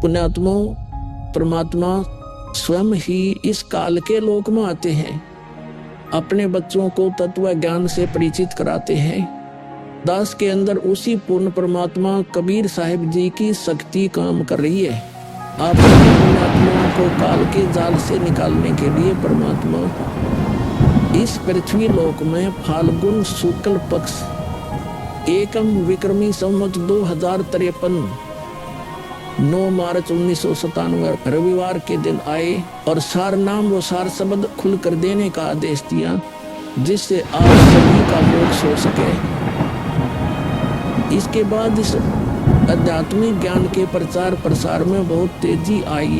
पुण्यात्माओं, परमात्मा स्वयं ही इस काल के लोक में आते हैं, अपने बच्चों को तत्व ज्ञान से परिचित कराते हैं। दास के अंदर उसी पूर्ण परमात्मा कबीर साहिब जी की शक्ति काम कर रही है। आप पुण्यात्माओं को काल के जाल से निकालने के लिए परमात्मा इस पृथ्वी लोक में फाल्गुन शुक्ल पक्ष एकम विक्रमी संवत 2053 9 मार्च 1997 रविवार के दिन आए और सार नाम व सार शब्द खुल कर देने का आदेश दिया, जिससे आप सभी का मोक्ष हो सके। इसके बाद इस आध्यात्मिक ज्ञान के प्रचार प्रसार में बहुत तेजी आई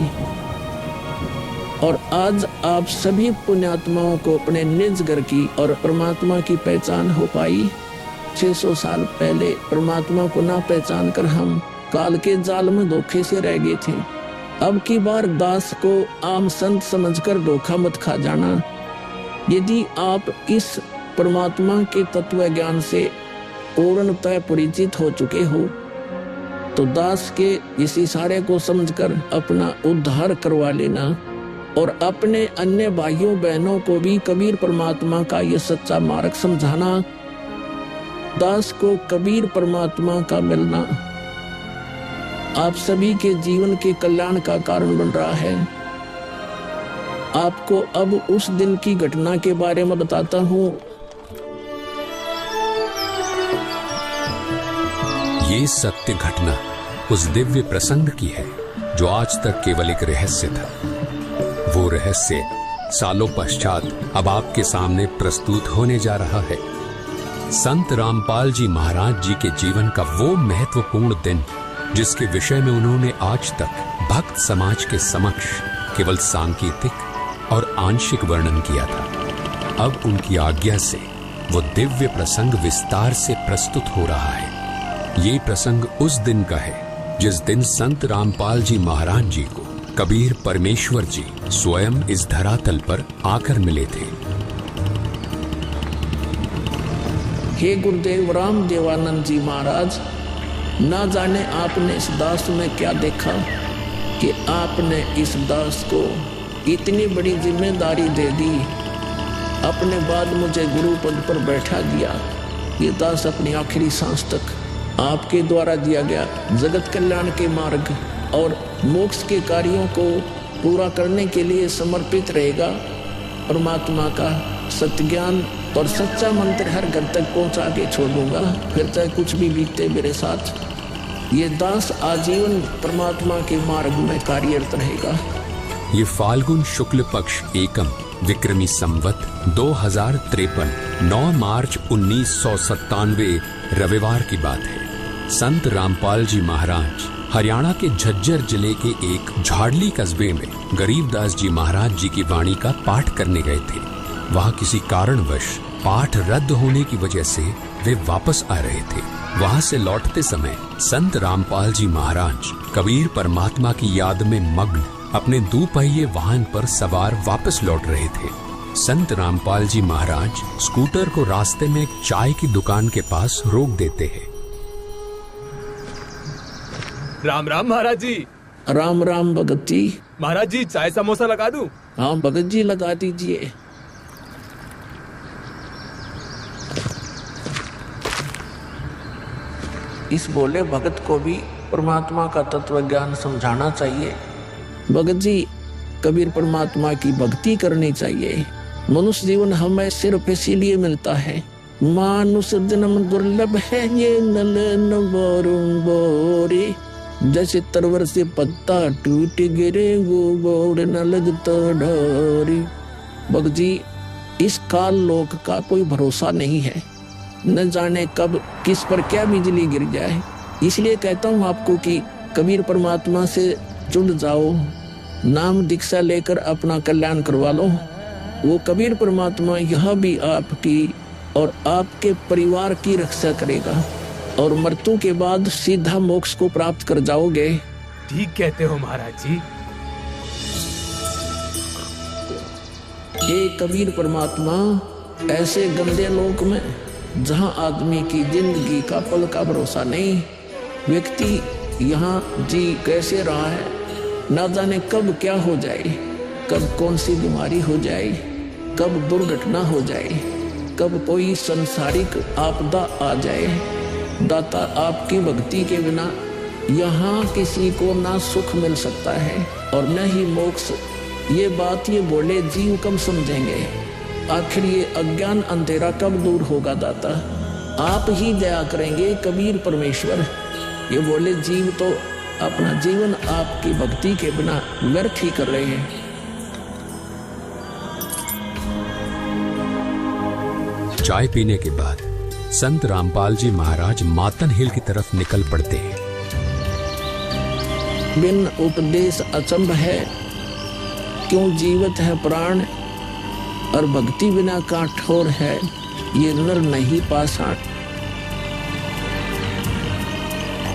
और आज आप सभी पुण्यात्माओं को अपने निज घर की और परमात्मा की पहचान हो पाई। 600 साल पहले परमात्मा को ना पहचान कर हम काल के जाल में धोखे से रह गए थे। अब की बार दास को आम संत समझकर धोखा मत खा जाना। यदि आप इस परमात्मा के तत्व ज्ञान से पूर्णतः परिचित हो चुके हो तो दास के इस इशारे को समझकर अपना उद्धार करवा लेना और अपने अन्य भाइयों बहनों को भी कबीर परमात्मा का यह सच्चा मार्ग समझाना। दास को कबीर परमात्मा का मिलना आप सभी के जीवन के कल्याण का कारण बन रहा है। आपको अब उस दिन की घटना के बारे में बताता हूँ। ये सत्य घटना उस दिव्य प्रसंग की है जो आज तक केवल एक रहस्य था। वो रहस्य सालों पश्चात अब आपके सामने प्रस्तुत होने जा रहा है। संत रामपाल जी महाराज जी के जीवन का वो महत्वपूर्ण दिन जिसके विषय में उन्होंने आज तक भक्त समाज के समक्ष केवल सांकेतिक और आंशिक वर्णन किया था, अब उनकी आज्ञा से वो दिव्य प्रसंग विस्तार से प्रस्तुत हो रहा है। ये प्रसंग उस दिन का है जिस दिन संत रामपाल जी महाराज जी को कबीर परमेश्वर जी स्वयं इस धरातल पर आकर मिले थे। हे गुरुदेव राम देवानंद जी महाराज, ना जाने आपने इस दास में क्या देखा कि आपने इस दास को इतनी बड़ी जिम्मेदारी दे दी। अपने बाद मुझे गुरु पद पर बैठा दिया। ये दास अपनी आखिरी सांस तक आपके द्वारा दिया गया जगत कल्याण के मार्ग और मोक्ष के कार्यों को पूरा करने के लिए समर्पित रहेगा। परमात्मा का सत्य ज्ञान और सच्चा मंत्र हर घर तक पहुंचा के छोड़ूंगा, फिर चाहे कुछ भी बीते मेरे साथ। ये दास आजीवन परमात्मा के मार्ग में कार्यरत रहेगा। ये फाल्गुन शुक्ल पक्ष एकम विक्रमी संवत 2053 9 मार्च 1997 रविवार की बात है। संत रामपाल जी महाराज हरियाणा के झज्जर जिले के एक झाड़ली कस्बे में गरीबदास जी महाराज जी की वाणी का पाठ करने गए थे। वहाँ किसी कारणवश पाठ रद्द होने की वजह से वे वापस आ रहे थे। वहाँ से लौटते समय संत रामपाल जी महाराज कबीर परमात्मा की याद में मग्न अपने दुपहिए वाहन पर सवार वापस लौट रहे थे। संत रामपाल जी महाराज स्कूटर को रास्ते में एक चाय की दुकान के पास रोक देते हैं। राम राम महाराज जी। राम राम भगत जी। महाराज जी चाय समोसा लगा दूं? हाँ भगत जी लगा दीजिए। इस बोले भगत को भी परमात्मा का तत्व ज्ञान समझाना चाहिए। भगत जी, कबीर परमात्मा की भक्ति करनी चाहिए। मनुष्य जीवन हमें सिर्फ इसीलिए मिलता है। मानुष जन्म दुर्लभ है ये नलन बोरे, जैसे तरवर से पत्ता टूट गिरे वो बोड़ न लगता ढोरी। भगत जी, इस काल लोक का कोई भरोसा नहीं है, न जाने कब किस पर क्या बिजली गिर जाए। इसलिए कहता हूँ आपको कि कबीर परमात्मा से जुड़ जाओ, नाम दीक्षा लेकर अपना कल्याण करवा लो। वो कबीर परमात्मा यह भी आपकी और आपके परिवार की रक्षा करेगा और मृत्यु के बाद सीधा मोक्ष को प्राप्त कर जाओगे। ठीक कहते हो महाराज जी। ये कबीर परमात्मा ऐसे गंदे लोक में जहां आदमी की जिंदगी का पल का भरोसा नहीं, व्यक्ति यहाँ जी कैसे रहा है, ना जाने कब क्या हो जाए, कब कौन सी बीमारी हो जाए, कब दुर्घटना हो जाए, कब कोई संसारिक आपदा आ जाए। दाता, आपकी भक्ति के बिना यहाँ किसी को ना सुख मिल सकता है और न ही मोक्ष। ये बात ये बोले जीव कब समझेंगे? आखिर ये अज्ञान अंधेरा कब दूर होगा दाता? आप ही दया करेंगे कबीर परमेश्वर। ये बोले जीव तो अपना जीवन आपकी भक्ति के बिना व्यर्थ ही कर रहे हैं। चाय पीने के बाद संत रामपाल जी महाराज मातन हिल की तरफ निकल पड़ते हैं। बिन उपदेश अचंभ है, क्यों जीवित है प्राण, और भक्ति बिना काठोर है, ये नर नहीं पाषाण।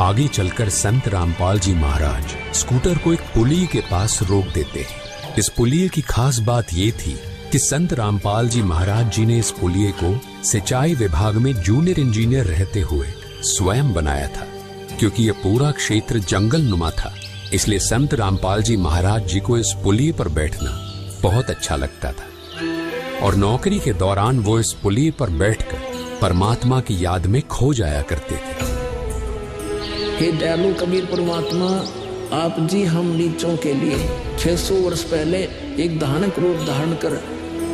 आगे चलकर संत रामपाल जी महाराज स्कूटर को एक पुलिये के पास रोक देते हैं। इस पुलिये की खास बात ये थी कि संत रामपाल जी महाराज जी ने इस पुलिये को सिंचाई विभाग में जूनियर इंजीनियर रहते हुए स्वयं बनाया था। क्योंकि यह पूरा क्षेत्र जंगल नुमा था, इसलिए संत रामपाल जी महाराज जी को इस पुलिये पर बैठना बहुत अच्छा लगता था और नौकरी के दौरान वो इस पुलिये पर बैठकर परमात्मा की याद में खो जाया करते थे। हे दयालु कबीर परमात्मा, आप जी हम नीचों के लिए 600 वर्ष पहले एक धानक रूप धारण कर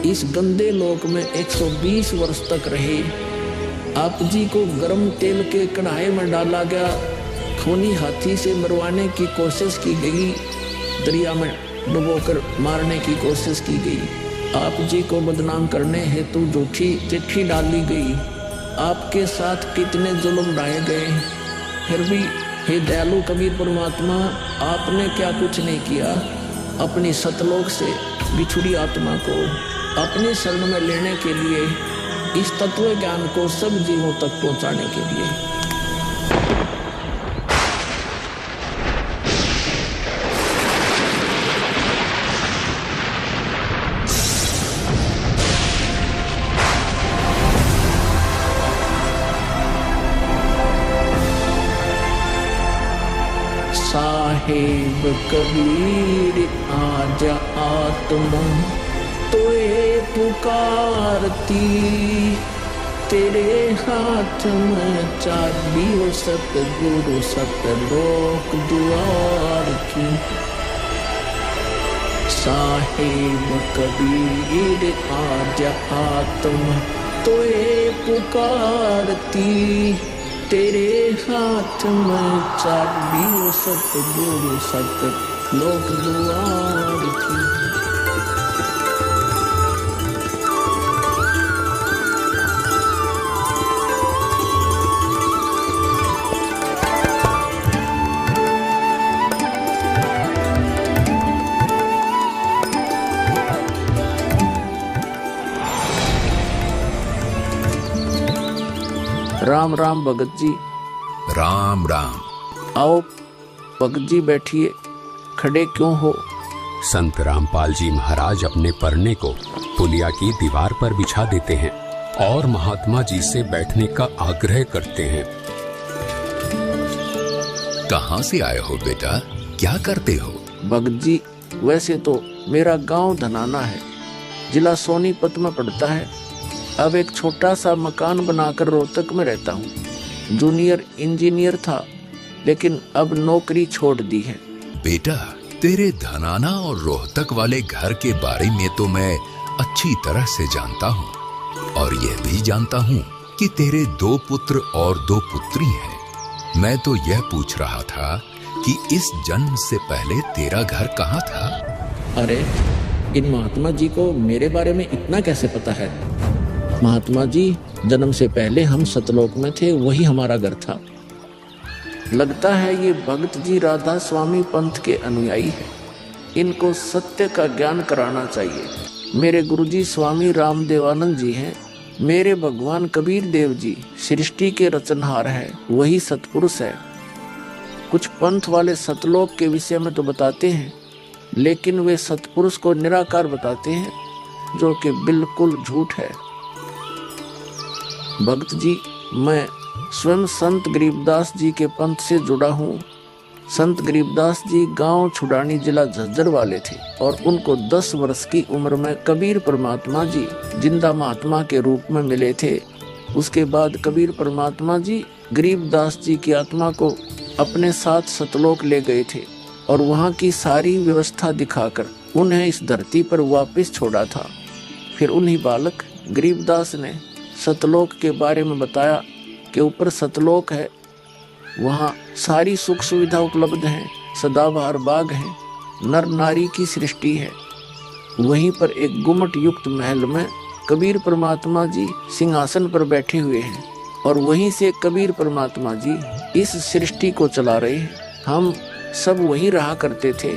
इस गंदे लोक में 120 वर्ष तक रहे। आप जी को गर्म तेल के कढ़ाई में डाला गया, खूनी हाथी से मरवाने की कोशिश की गई, दरिया में डुबोकर मारने की कोशिश की गई। आप जी को बदनाम करने हेतु झूठी चिट्ठी डाली गई। आपके साथ कितने जुल्म ढाए गए, फिर भी हे दयालु कबीर परमात्मा, आपने क्या कुछ नहीं किया। अपनी सतलोक से बिछुड़ी आत्मा को अपने शरण में लेने के लिए, इस तत्व ज्ञान को सब जीवों तक पहुंचाने के लिए। साहेब कबीर आजा आत्मा तोए पुकारती, तेरे हाथ में चाबी हो सतगुरु सतलोक द्वार की। साहेब कबीर आजा आत्मा तोए पुकारती, तेरे हाथ में चाबी हो सतगुरु सतलोक द्वार की। राम राम भगत जी। राम राम। आओ भगत जी बैठिए, खड़े क्यों हो? संत रामपाल जी महाराज अपने परने को पुलिया की दीवार पर बिछा देते हैं और महात्मा जी से बैठने का आग्रह करते हैं। कहाँ से आए हो बेटा, क्या करते हो? भगत जी, वैसे तो मेरा गांव धनाना है, जिला सोनीपत में पड़ता है। अब एक छोटा सा मकान बनाकर रोहतक में रहता हूँ। जूनियर इंजीनियर था, लेकिन अब नौकरी छोड़ दी है। बेटा, तेरे धनाना और रोहतक वाले घर के बारे में तो मैं अच्छी तरह से जानता हूँ और यह भी जानता हूँ कि तेरे 2 पुत्र और 2 पुत्री हैं। मैं तो यह पूछ रहा था कि इस जन्म से पहले तेरा घर कहाँ था? अरे, इन महात्मा जी को मेरे बारे में इतना कैसे पता है? महात्मा जी, जन्म से पहले हम सतलोक में थे, वही हमारा घर था। लगता है ये भगत जी राधा स्वामी पंथ के अनुयायी हैं। इनको सत्य का ज्ञान कराना चाहिए। मेरे गुरुजी स्वामी रामदेवानंद जी हैं। मेरे भगवान कबीर देव जी सृष्टि के रचनहार हैं, वही सतपुरुष है। कुछ पंथ वाले सतलोक के विषय में तो बताते हैं, लेकिन वे सतपुरुष को निराकार बताते हैं, जो कि बिल्कुल झूठ है। भक्त जी, मैं स्वयं संत गरीबदास जी के पंथ से जुड़ा हूँ। संत गरीबदास जी गांव छुड़ानी जिला झज्जर वाले थे और उनको 10 वर्ष की उम्र में कबीर परमात्मा जी जिंदा महात्मा के रूप में मिले थे। उसके बाद कबीर परमात्मा जी गरीबदास जी की आत्मा को अपने साथ सतलोक ले गए थे और वहाँ की सारी व्यवस्था दिखाकर उन्हें इस धरती पर वापस छोड़ा था। फिर उन्हीं बालक गरीबदास ने सतलोक के बारे में बताया कि ऊपर सतलोक है, वहाँ सारी सुख सुविधा उपलब्ध है, सदाबहार बाग है, नर नारी की सृष्टि है। वहीं पर एक गुम्मट युक्त महल में कबीर परमात्मा जी सिंहासन पर बैठे हुए हैं और वहीं से कबीर परमात्मा जी इस सृष्टि को चला रहे हैं। हम सब वही रहा करते थे,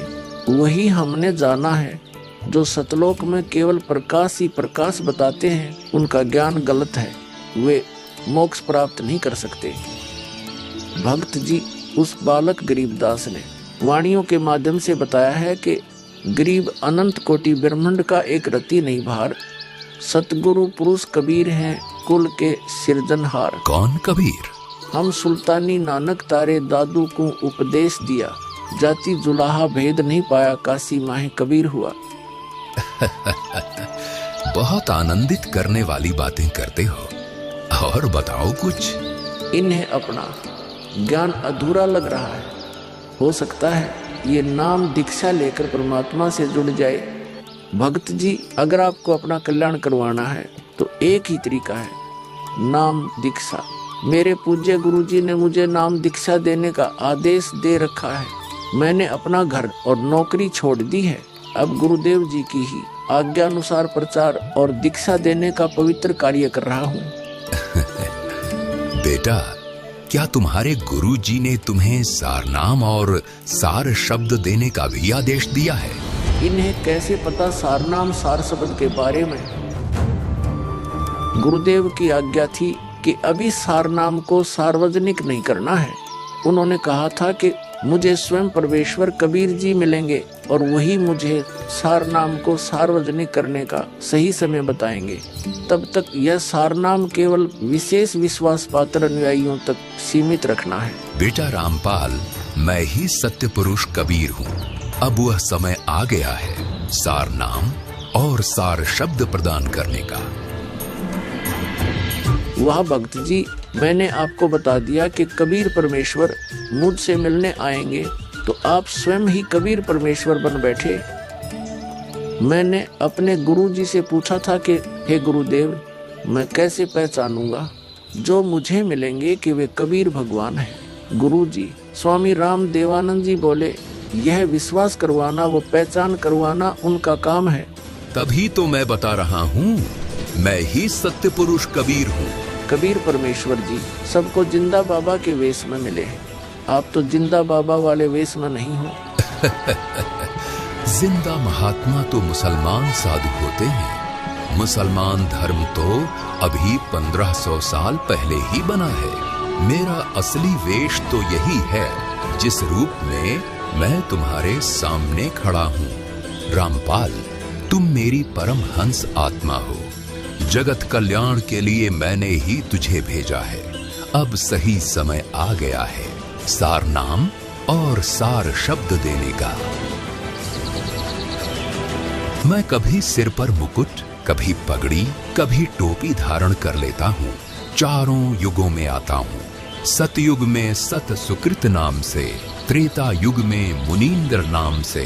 वही हमने जाना है। जो सतलोक में केवल प्रकाश ही प्रकाश बताते हैं उनका ज्ञान गलत है, वे मोक्ष प्राप्त नहीं कर सकते। भक्त जी उस बालक गरीबदास ने वाणियों के माध्यम से बताया है कि गरीब अनंत कोटि ब्रह्मांड का एक रति नहीं भार, सतगुरु पुरुष कबीर हैं कुल के सिरजनहार। कौन कबीर? हम सुल्तानी नानक तारे दादू को उपदेश दिया, जाति जुलाहा भेद नहीं पाया, काशी माहे कबीर हुआ। बहुत आनंदित करने वाली बातें करते हो, और बताओ कुछ। इन्हें अपना ज्ञान अधूरा लग रहा है, हो सकता है ये नाम दीक्षा लेकर परमात्मा से जुड़ जाए। भक्त जी अगर आपको अपना कल्याण करवाना है तो एक ही तरीका है, नाम दीक्षा। मेरे पूज्य गुरुजी ने मुझे नाम दीक्षा देने का आदेश दे रखा है। मैंने अपना घर और नौकरी छोड़ दी है, अब गुरुदेव जी की ही आज्ञा अनुसार प्रचार और दीक्षा देने का पवित्र कार्य कर रहा हूँ। बेटा, क्या तुम्हारे गुरु जी ने तुम्हें सारनाम और सार शब्द देने का भी आदेश दिया है? इन्हें कैसे पता सारनाम सार शब्द के बारे में? गुरुदेव की आज्ञा थी कि अभी सारनाम को सार्वजनिक नहीं करना है। उन्होंने कहा था कि मुझे स्वयं परमेश्वर कबीर जी मिलेंगे और वही मुझे सारनाम को सार्वजनिक करने का सही समय बताएंगे। तब तक यह सारनाम केवल विशेष विश्वास पात्र अनुयायियों तक सीमित रखना है। बेटा रामपाल, मैं ही सत्य पुरुष कबीर हूँ। अब वह समय आ गया है सारनाम और सार शब्द प्रदान करने का। वह भक्त जी, मैंने आपको बता दिया कि कबीर परमेश्वर मुझसे मिलने आएंगे, तो आप स्वयं ही कबीर परमेश्वर बन बैठे। मैंने अपने गुरु जी से पूछा था कि हे गुरुदेव, मैं कैसे पहचानूंगा जो मुझे मिलेंगे कि वे कबीर भगवान हैं? गुरु जी स्वामी राम देवानंद जी बोले, यह विश्वास करवाना व पहचान करवाना उनका काम है। तभी तो मैं बता रहा हूँ, मैं ही सत्य पुरुष कबीर हूँ। कबीर परमेश्वर जी सबको जिंदा बाबा के वेश में मिले हैं, आप तो जिंदा बाबा वाले वेश में नहीं हो। जिंदा महात्मा तो मुसलमान साधु होते हैं। मुसलमान धर्म तो अभी 1500 साल पहले ही बना है। मेरा असली वेश तो यही है जिस रूप में मैं तुम्हारे सामने खड़ा हूँ। रामपाल, तुम मेरी परम हंस आत्मा हो। जगत कल्याण के लिए मैंने ही तुझे भेजा है। अब सही समय आ गया है सार नाम और सार शब्द देने का। मैं कभी सिर पर मुकुट, कभी पगड़ी, कभी टोपी धारण कर लेता हूँ। चारों युगों में आता हूँ। सतयुग में सत सुकृत नाम से, त्रेता युग में मुनींद्र नाम से,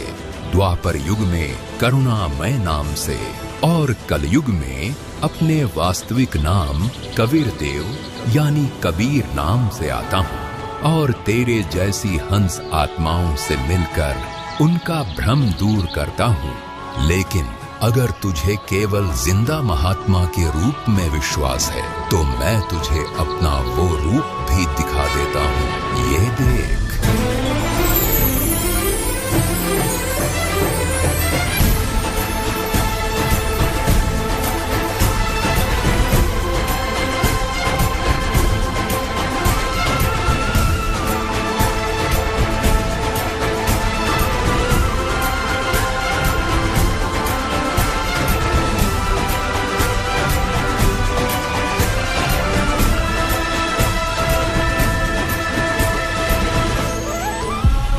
द्वापर युग में करुणामय नाम से और कलयुग में अपने वास्तविक नाम कबीर देव यानी कबीर नाम से आता हूँ और तेरे जैसी हंस आत्माओं से मिलकर उनका भ्रम दूर करता हूँ। लेकिन अगर तुझे केवल जिंदा महात्मा के रूप में विश्वास है तो मैं तुझे अपना वो रूप भी दिखा देता हूँ। ये देख।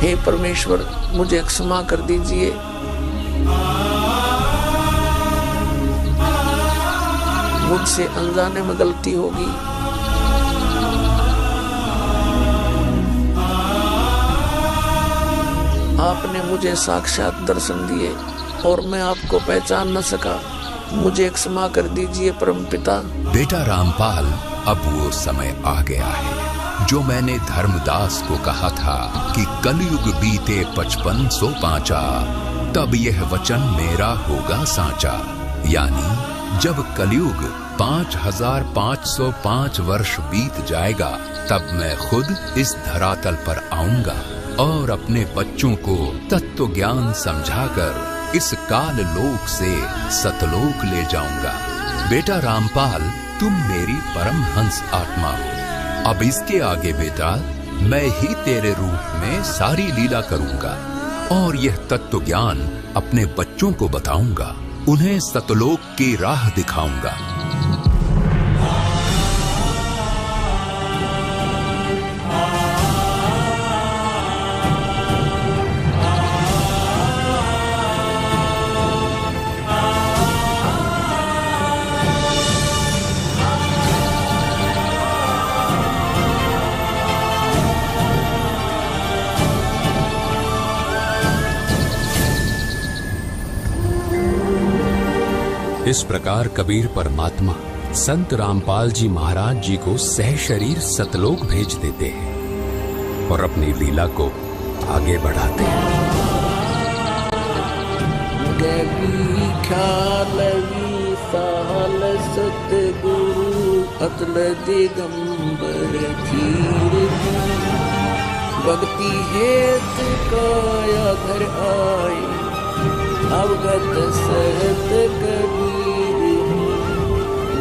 हे परमेश्वर, मुझे क्षमा कर दीजिए। मुझसे अनजाने में गलती होगी। आपने मुझे साक्षात दर्शन दिए और मैं आपको पहचान न सका। मुझे क्षमा कर दीजिए परमपिता। बेटा रामपाल, अब वो समय आ गया है जो मैंने धर्मदास को कहा था कि कलयुग बीते 5500 पांचा, तब यह वचन मेरा होगा साचा। यानी जब कलयुग 5505 वर्ष बीत जाएगा, तब मैं खुद इस धरातल पर आऊंगा और अपने बच्चों को तत्व ज्ञान समझाकर इस काल लोक से सतलोक ले जाऊंगा। बेटा रामपाल, तुम मेरी परम हंस आत्मा हो। अब इसके आगे बेटा, मैं ही तेरे रूप में सारी लीला करूंगा और यह तत्व ज्ञान अपने बच्चों को बताऊंगा, उन्हें सतलोक की राह दिखाऊंगा। इस प्रकार कबीर परमात्मा संत रामपाल जी महाराज जी को सह शरीर सतलोक भेज देते हैं और अपनी लीला को आगे बढ़ाते हैं। गवी ख्यालवी साल सतगुरु अतल दिगंबर धीर भक्ति हेत काया घर आई अवगत सहत कबीर।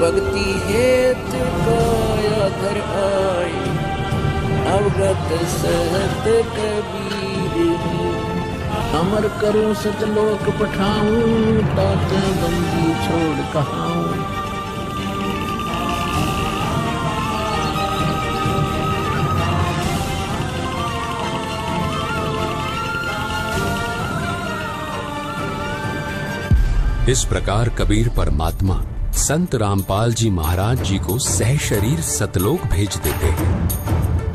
भक्ति हेत काया घर आई अवगत सहत कबीर। अमर करूं सतलोक पठाऊं तात बंदी छोड़ कहाऊं। इस प्रकार कबीर परमात्मा संत रामपाल जी महाराज जी को सह शरीर सतलोक भेज देते हैं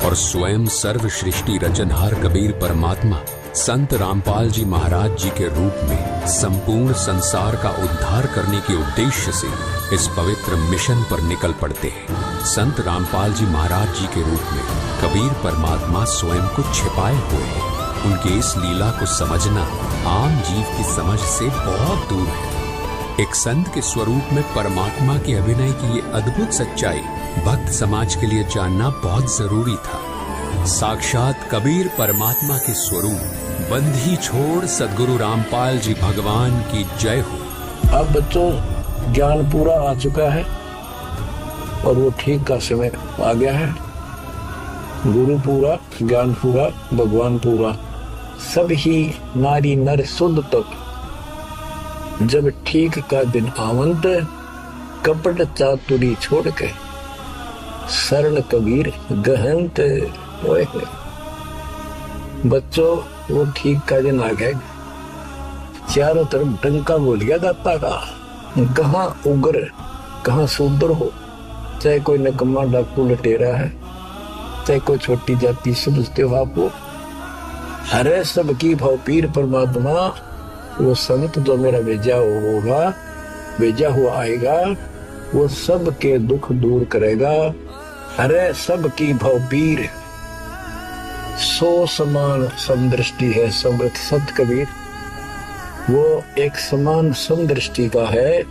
और स्वयं सर्व सृष्टि रचनहार कबीर परमात्मा संत रामपाल जी महाराज जी के रूप में संपूर्ण संसार का उद्धार करने के उद्देश्य से इस पवित्र मिशन पर निकल पड़ते हैं। संत रामपाल जी महाराज जी के रूप में कबीर परमात्मा स्वयं को छिपाए हुए हैं। उनकी इस लीला को समझना आम जीव की समझ से बहुत दूर है। एक संत के स्वरूप में परमात्मा के अभिनय की ये अद्भुत सच्चाई भक्त समाज के लिए जानना बहुत जरूरी था। साक्षात कबीर परमात्मा के स्वरूप बंधी छोड़ सद्गुरु रामपाल जी भगवान की जय हो। अब बच्चों, ज्ञान पूरा आ चुका है और वो ठीक का समय आ गया है। गुरु पूरा, ज्ञान पूरा, भगवान पूरा, सब ही नारी नर शुद्ध तक। जब ठीक का दिन आवंत, कपट चातुरी छोड़ के शरण कबीर गहंत। ओए बच्चों, वो ठीक का दिन आ गया। चारों तरफ डंका बोल गया दाता का। कहाँ उग्र, कहाँ शूद्र हो, चाहे कोई नकम्मा डाकू लटेरा है, चाहे कोई छोटी जाति समझते हो आपको। अरे सबकी भाव पीर परमात्मा, वो संत जो मेरा भेजा होगा, भेजा हुआ आएगा, वो सबके दुख दूर करेगा। अरे सबकी भाव पीर, सो समान समदृष्टि है समृत सत कबीर। वो एक समान समदृष्टि का है,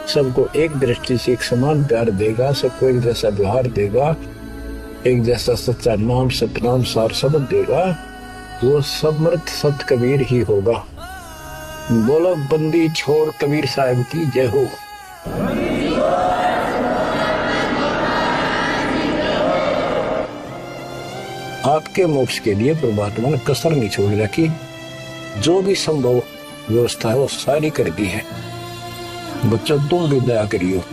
सबको एक दृष्टि से एक समान प्यार देगा, सबको एक जैसा व्यवहार देगा, एक जैसा सच्चा नाम सतनाम सार शब्द देगा। वो समृत सत कबीर ही होगा। बोलो बंदी छोड़ कबीर साहब की जय हो। आपके मोक्ष के लिए परमात्मा ने कसर नहीं छोड़ रखी। जो भी संभव व्यवस्था है वो सारी कर दी है। बच्चों, तुम भी दया करियो,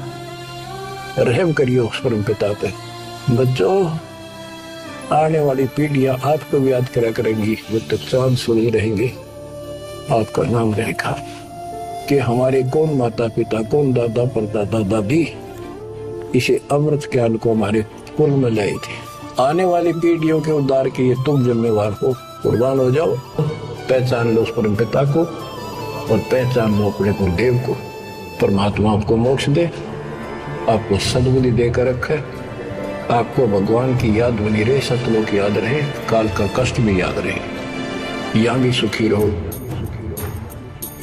रहम करियो उस परम पिता पे। बच्चों, आने वाली पीढ़ियां आपको भी याद करा करेंगी, जब तक चांद सूरज रहेंगे आपका नाम रहेगा कि हमारे कौन माता पिता, कौन दादा परदादा दादी इसे अमृत ज्ञान को हमारे कुल में लाए थे। आने वाली पीढ़ियों के उद्धार के लिए तुम जिम्मेवार हो, कुर्बान हो जाओ। पहचान लो उस परम पिता को और पहचान लो अपने गुरुदेव को। परमात्मा आपको मोक्ष दे, आपको सद्बुद्धि देकर रखे, आपको भगवान की याद बनी रहे, सतलोक याद रहे, काल का कष्ट भी याद रहे, यहाँ भी सुखी रहो,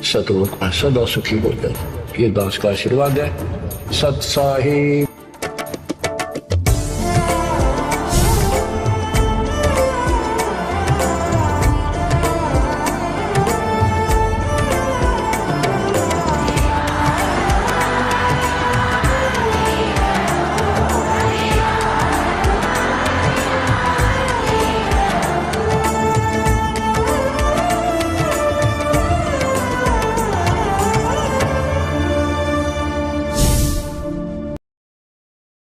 सतलोक में सदा सुखी हो जाए। ये दास का आशीर्वाद है। सत साहिब